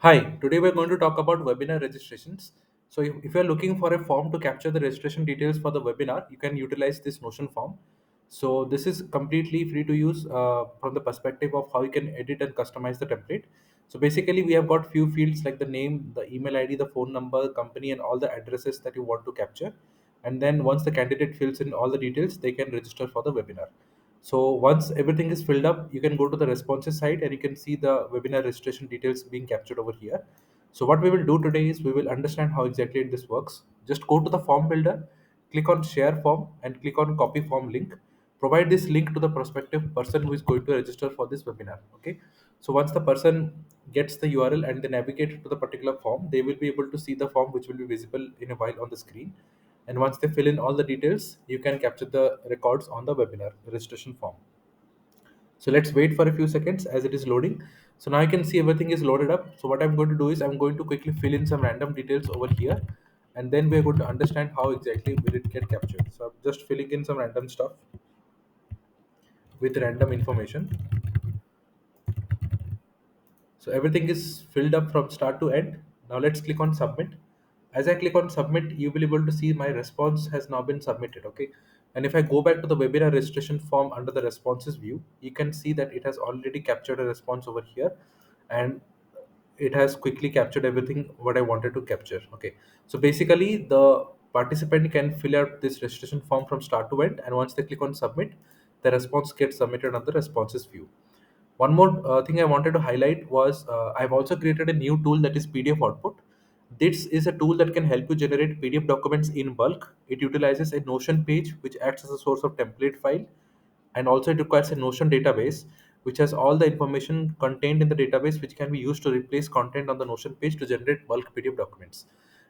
Hi, today we're going to talk about webinar registrations. So, if you're looking for a form to capture the registration details for the webinar, you can utilize this Notion form. So, this is completely free to use from the perspective of how you can edit and customize the template. So, basically, we have got few fields like the name, the email ID, the phone number, company, and all the addresses that you want to capture. And then once the candidate fills in all the details, they can register for the webinar. So once everything is filled up, you can go to the responses side and you can see the webinar registration details being captured over here. So what we will do today is we will understand how exactly this works. Just go to the form builder, click on share form and click on copy form link. Provide this link to the prospective person who is going to register for this webinar. Okay. So once the person gets the URL and they navigate to the particular form, they will be able to see the form which will be visible in a while on the screen. And once they fill in all the details, you can capture the records on the webinar registration form. So let's wait for a few seconds as it is loading. So now you can see everything is loaded up. So what I'm going to do is I'm going to quickly fill in some random details over here, and then we're going to understand how exactly will it get captured. So I'm just filling in some random stuff with random information. So everything is filled up from start to end. Now let's click on submit. As I click on submit, you will be able to see my response has now been submitted. Okay. And if I go back to the webinar registration form under the responses view, you can see that it has already captured a response over here, and it has quickly captured everything what I wanted to capture. Okay. So basically the participant can fill out this registration form from start to end, and once they click on submit, the response gets submitted on the responses view. One more thing I wanted to highlight was I've also created a new tool that is PDF output. This is a tool that can help you generate PDF documents in bulk. It utilizes a Notion page which acts as a source of template file, and also it requires a Notion database which has all the information contained in the database which can be used to replace content on the Notion page to generate bulk PDF documents.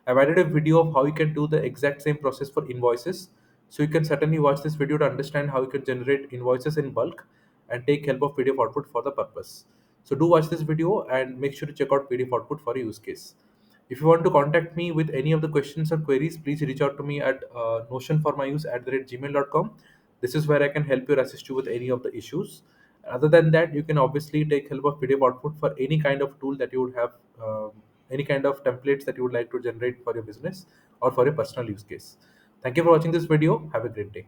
I've added a video of how you can do the exact same process for invoices. So you can certainly watch this video to understand how you can generate invoices in bulk and take help of PDF output for the purpose. So do watch this video and make sure to check out PDF output for a use case. If you want to contact me with any of the questions or queries, please reach out to me at notionformyuse@gmail.com. This is where I can help you or assist you with any of the issues. Other than that, you can obviously take help of PDF output for any kind of tool that you would have, any kind of templates that you would like to generate for your business or for a personal use case. Thank you for watching this video. Have a great day.